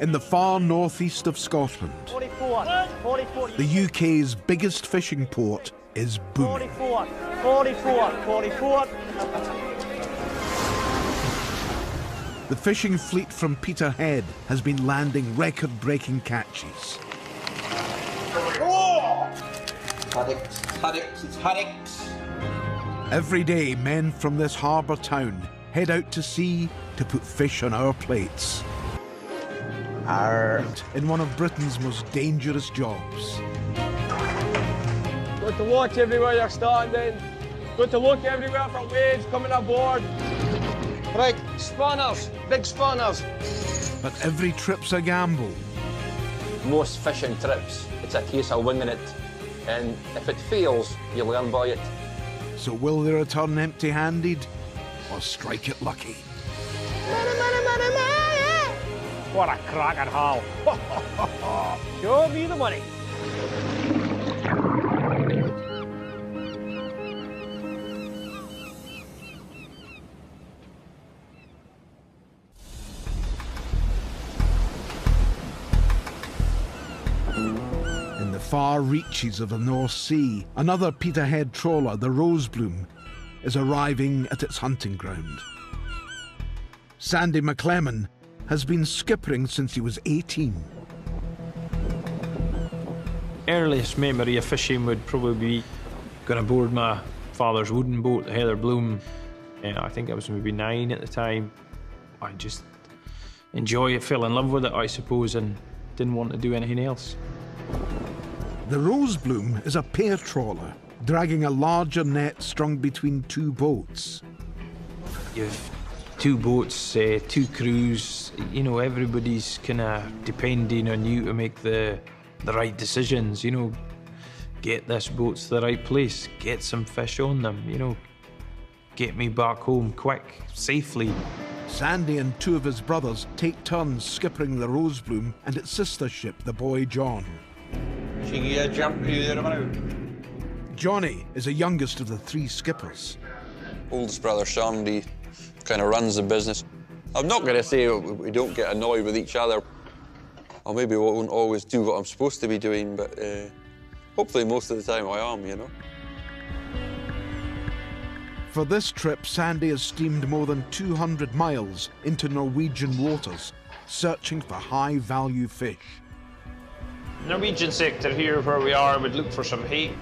In the far northeast of Scotland, the UK's biggest fishing port is booming. 44. The fishing fleet from Peterhead has been landing record-breaking catches. Haddocks. Every day, men from this harbour town head out to sea to put fish on our plates. In one of Britain's most dangerous jobs. Got to watch everywhere you're standing. Got to look everywhere for waves coming aboard. Right, spanners, big spanners. But every trip's a gamble. Most fishing trips, it's a case of winging it. And if it fails, you learn by it. So will they return empty-handed or strike it lucky? What a cracking haul. Show me the money. In the far reaches of the North Sea, another Peterhead trawler, the Rosebloom, is arriving at its hunting ground. Sandy McClellan has been skippering since he was 18. Earliest memory of fishing would probably be going aboard my father's wooden boat, the Heather Bloom. I think I was maybe 9 at the time. I just enjoyed it, fell in love with it, I suppose, and didn't want to do anything else. The Rosebloom is a pair trawler, dragging a larger net strung between two boats. You've 2 boats, 2 crews, you know, everybody's kind of depending on you to make the right decisions, you know. Get this boat to the right place, get some fish on them, you know. Get me back home quick, safely. Sandy and 2 of his brothers take turns skippering the Rosebloom and its sister ship, the Boy John. Johnny is the youngest of the 3 skippers. Oldest brother Sandy kind of runs the business. I'm not going to say we don't get annoyed with each other, or maybe we won't always do what I'm supposed to be doing, but hopefully most of the time I am, you know. For this trip, Sandy has steamed more than 200 miles into Norwegian waters, searching for high-value fish. Norwegian sector here where we are would look for some hake.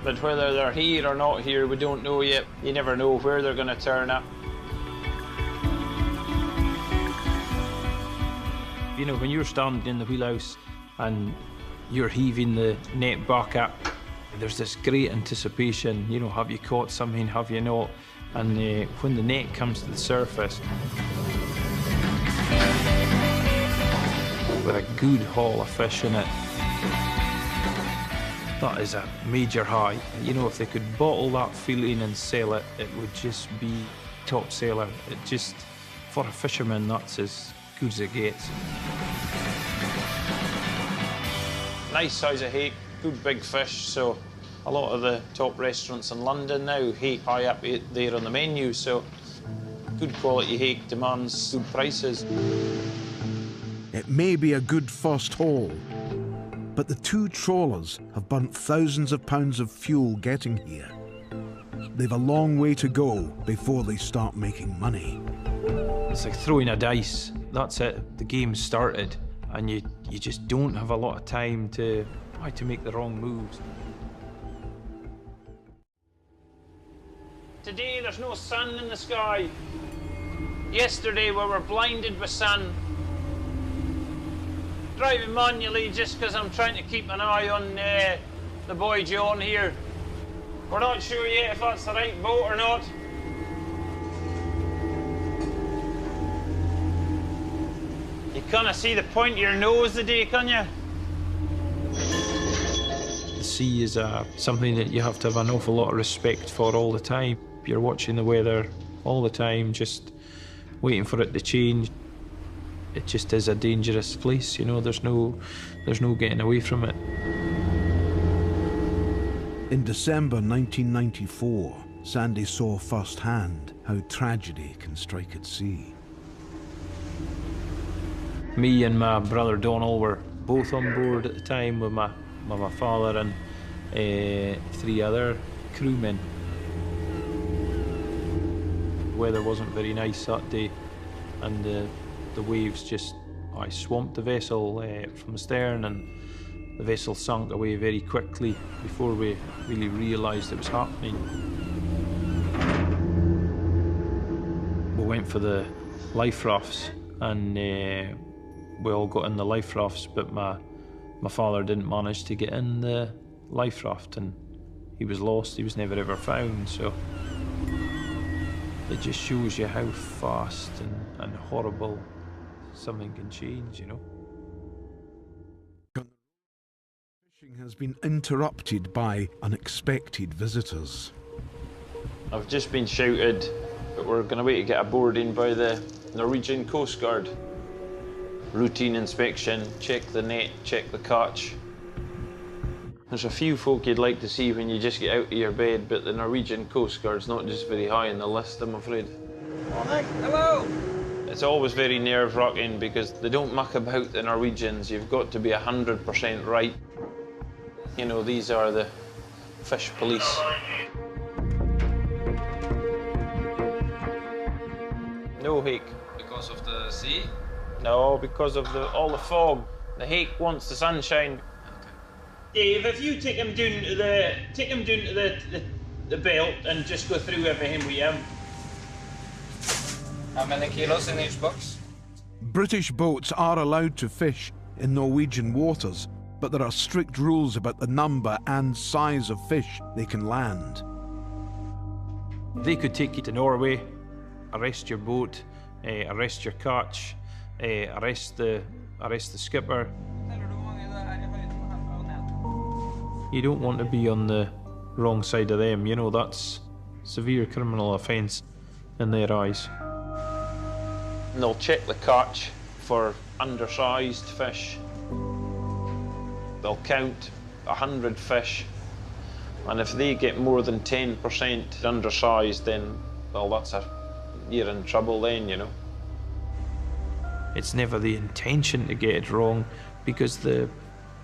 But whether they're here or not here, we don't know yet. You never know where they're going to turn up. You know, when you're standing in the wheelhouse and you're heaving the net back up, there's this great anticipation. You know, have you caught something, have you not? And when the net comes to the surface, with a good haul of fish in it, that is a major high. You know, if they could bottle that feeling and sell it, it would just be top seller. It just, for a fisherman, that's as good as it gets. Nice size of hake, good big fish, so a lot of the top restaurants in London now, hake high up there on the menu, so good quality hake demands good prices. It may be a good first haul, but the 2 trawlers have burnt thousands of pounds of fuel getting here. They've a long way to go before they start making money. It's like throwing a dice. That's it. The game's started, and you just don't have a lot of time to make the wrong moves. Today there's no sun in the sky. Yesterday we were blinded with sun. Driving manually just because I'm trying to keep an eye on the Boy John here. We're not sure yet if that's the right boat or not. You kind of see the point of your nose today, can you? The sea is something that you have to have an awful lot of respect for all the time. You're watching the weather all the time, just waiting for it to change. It just is a dangerous place, you know, there's no getting away from it. In December 1994, Sandy saw firsthand how tragedy can strike at sea. Me and my brother Donald were both on board at the time with my father and 3 other crewmen. The weather wasn't very nice that day, and the waves just swamped the vessel from the stern, and the vessel sunk away very quickly before we really realised it was happening. We went for the life rafts, and we all got in the life rafts, but my father didn't manage to get in the life raft, and he was lost. He was never ever found. So it just shows you how fast and horrible something can change, you know. Fishing has been interrupted by unexpected visitors. I've just been shouted that we're going to wait to get aboard in by the Norwegian Coast Guard. Routine inspection, check the net, check the catch. There's a few folk you'd like to see when you just get out of your bed, but the Norwegian Coast Guard's not just very high on the list, I'm afraid. Morning. Hello. It's always very nerve-wracking because they don't muck about, the Norwegians. You've got to be 100% right. You know, these are the fish police. No hake. Because of the sea? No, because of all the fog. The hake wants the sunshine. Dave, if you take him down to the belt and just go through everything with him. How many kilos in each box? British boats are allowed to fish in Norwegian waters, but there are strict rules about the number and size of fish they can land. They could take you to Norway, arrest your boat, arrest your catch, arrest the skipper. You don't want to be on the wrong side of them, you know, that's severe criminal offence in their eyes. And they'll check the catch for undersized fish. They'll count 100 fish, and if they get more than 10% undersized, then, well, you're in trouble then, you know. It's never the intention to get it wrong because the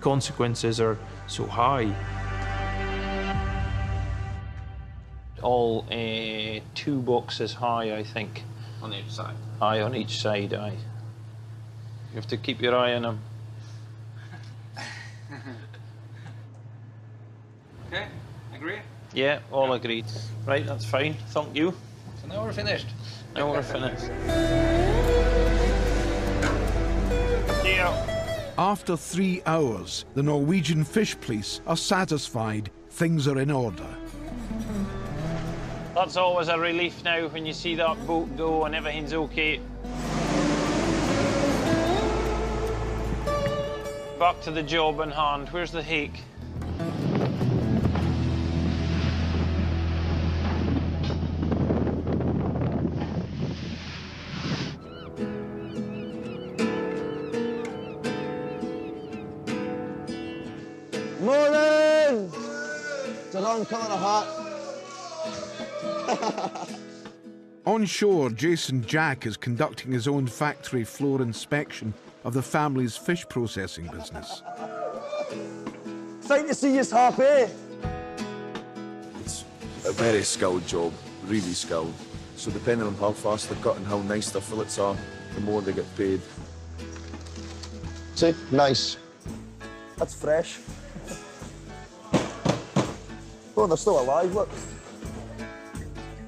consequences are so high. All 2 boxes high, I think. On each side? Aye, on each side, aye. You have to keep your eye on them. Okay, agree? Yeah, all agreed. Right, that's fine, thank you. So now we're finished. Now we're finished. Yeah. After 3 hours, the Norwegian Fish Police are satisfied things are in order. That's always a relief now when you see that boat go and everything's okay. Back to the job in hand. Where's the hake? Morning! It's the wrong colour of hat. On shore, Jason Jack is conducting his own factory floor inspection of the family's fish processing business. Fine to see you's happy. It's a very skilled job, really skilled. So depending on how fast they cut and how nice their fillets are, the more they get paid. See, nice. That's fresh. Oh, they're still alive, look.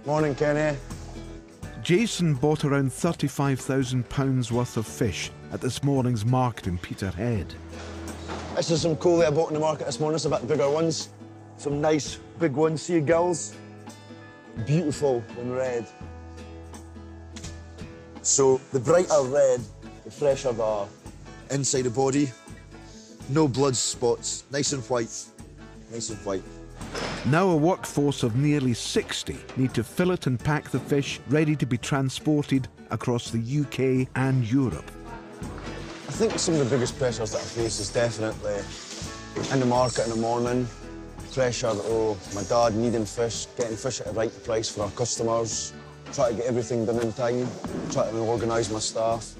Morning, Kenny. Jason bought around £35,000 worth of fish at this morning's market in Peterhead. This is some cool that I bought in the market this morning. It's a bit bigger ones. Some nice big ones, seagulls. Beautiful in red. So the brighter red, the fresher the inside the body. No blood spots, nice and white. Nice and white. Now a workforce of nearly 60 need to fillet and pack the fish ready to be transported across the UK and Europe. I think some of the biggest pressures that I face is definitely in the market in the morning. Pressure that, oh, my dad needing fish, getting fish at the right price for our customers, try to get everything done in time, try to organise my staff.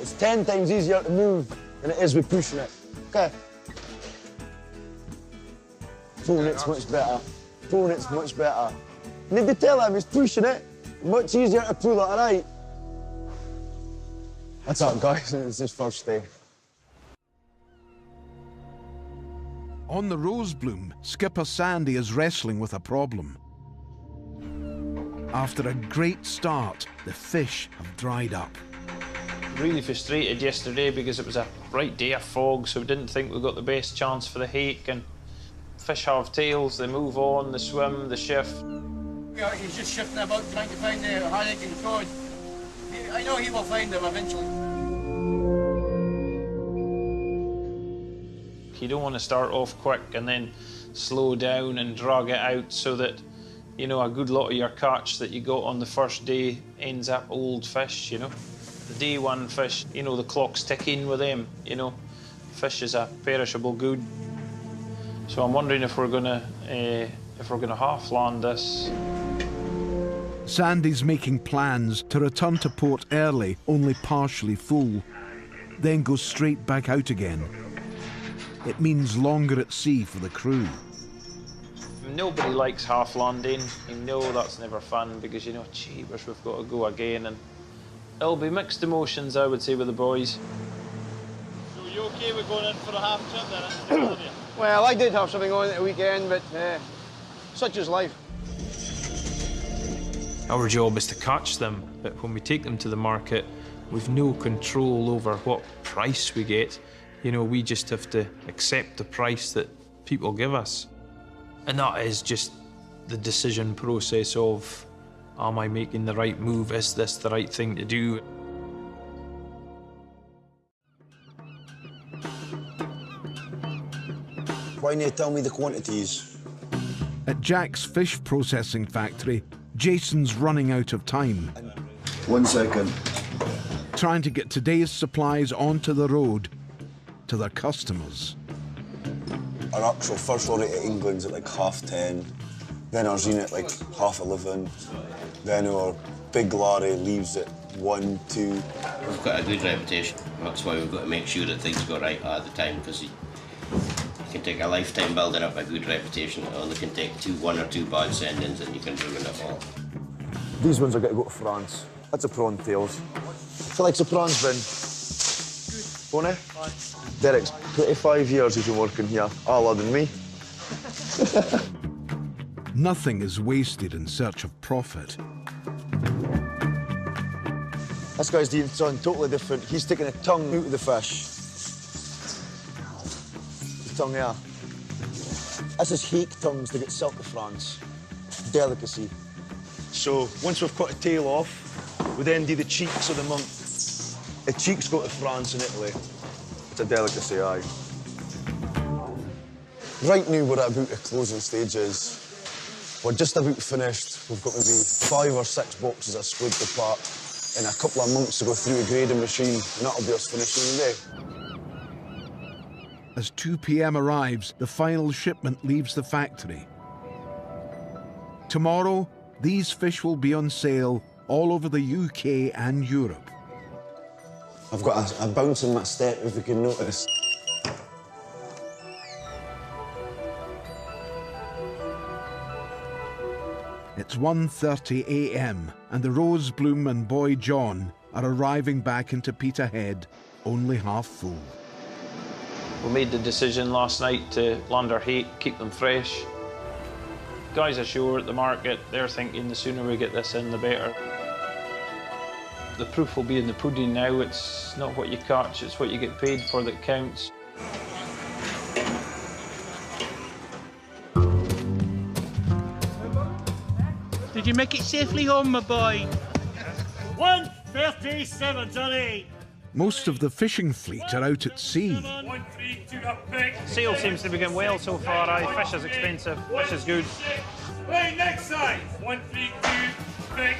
It's 10 times easier to move than it is with pushing it. Okay. Pulling it's much better. Pulling it's much better. Need to tell him he's pushing it. Much easier to pull it, all right? What's up, guys? It's his first day. On the Rosebloom, skipper Sandy is wrestling with a problem. After a great start, the fish have dried up. Really frustrated yesterday because it was a bright day of fog, so we didn't think we got the best chance for the hake. And fish have tails, they move on, they swim, they shift. Yeah, he's just shifting about trying to find the haddock and cod. I know he will find them eventually. You don't want to start off quick and then slow down and drag it out so that, you know, a good lot of your catch that you got on the first day ends up old fish, you know. The day one fish, you know, the clock's ticking with them, you know. Fish is a perishable good. So I'm wondering if we're gonna half land this. Sandy's making plans to return to port early, only partially full, then go straight back out again. It means longer at sea for the crew. Nobody likes half landing. You know that's never fun because, you know, jeepers, we've got to go again. And it'll be mixed emotions, I would say, with the boys. So you okay with going in for a half trip then? Well, I did have something on at the weekend, but such is life. Our job is to catch them, but when we take them to the market, we've no control over what price we get. You know, we just have to accept the price that people give us. And that is just the decision process of, am I making the right move? Is this the right thing to do? Why don't you tell me the quantities? At Jack's fish processing factory, Jason's running out of time. 1 second. Trying to get today's supplies onto the road to their customers. Our actual first lorry to England's at like 10:30. Then ours in at like 11:30. Then our big lorry leaves at 1, 2. We've got a good reputation. That's why we've got to make sure that things go right all the time, because it can take a lifetime building up a good reputation. It only can take one or two bad sendings and you can ruin it all. These ones are going to go to France. That's a prawn tails. I feel like the prawns bin. Bonnie? Derek's 25 years he's been working here, all other than me. Nothing is wasted in search of profit. This guy's doing something totally different. He's taking a tongue out of the fish. The tongue here. This is hake tongues that get sent to France. Delicacy. So once we've cut the tail off, we then do the cheeks of the monk. The cheeks go to France and Italy. It's a delicacy, aye. Right now we're at about the closing stages. We're just about finished. We've got maybe 5 or 6 boxes of squid to pack and a couple of months to go through a grading machine, and that'll be us finishing the day. As 2 p.m. arrives, the final shipment leaves the factory. Tomorrow, these fish will be on sale all over the UK and Europe. I've got a bounce in my step, if you can notice. It's 1:30 a.m. and the Rosebloom and boy John are arriving back into Peterhead, only half full. We made the decision last night to land our hake, keep them fresh. Guys ashore at the market, they're thinking the sooner we get this in, the better. The proof will be in the pudding now. It's not what you catch, it's what you get paid for that counts. Did you make it safely home, my boy? 1:37, Johnny. Most of the fishing fleet are out at sea. 132 up big. Sail seems to be going well so far. Fish is expensive, fish is good. Right, next side. 132 big.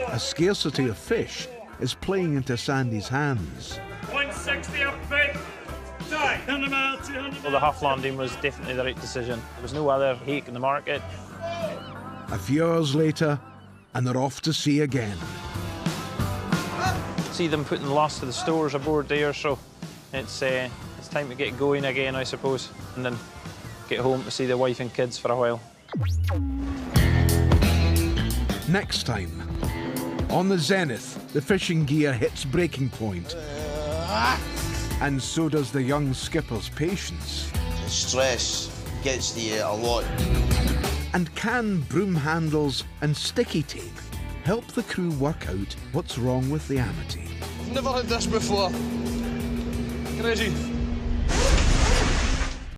A scarcity of fish is playing into Sandy's hands. 160 up big. Side. 100 miles, 200. Well, the half landing was definitely the right decision. There was no other hake in the market. A few hours later, and they're off to sea again. see them putting the last of the stores aboard there, so it's time to get going again, I suppose, and then get home to see the wife and kids for a while. Next time, on the Zenith, the fishing gear hits breaking point. And so does the young skipper's patience. The stress gets to you a lot. And can broom handles and sticky tape help the crew work out what's wrong with the Amity? I've never had this before. Crazy.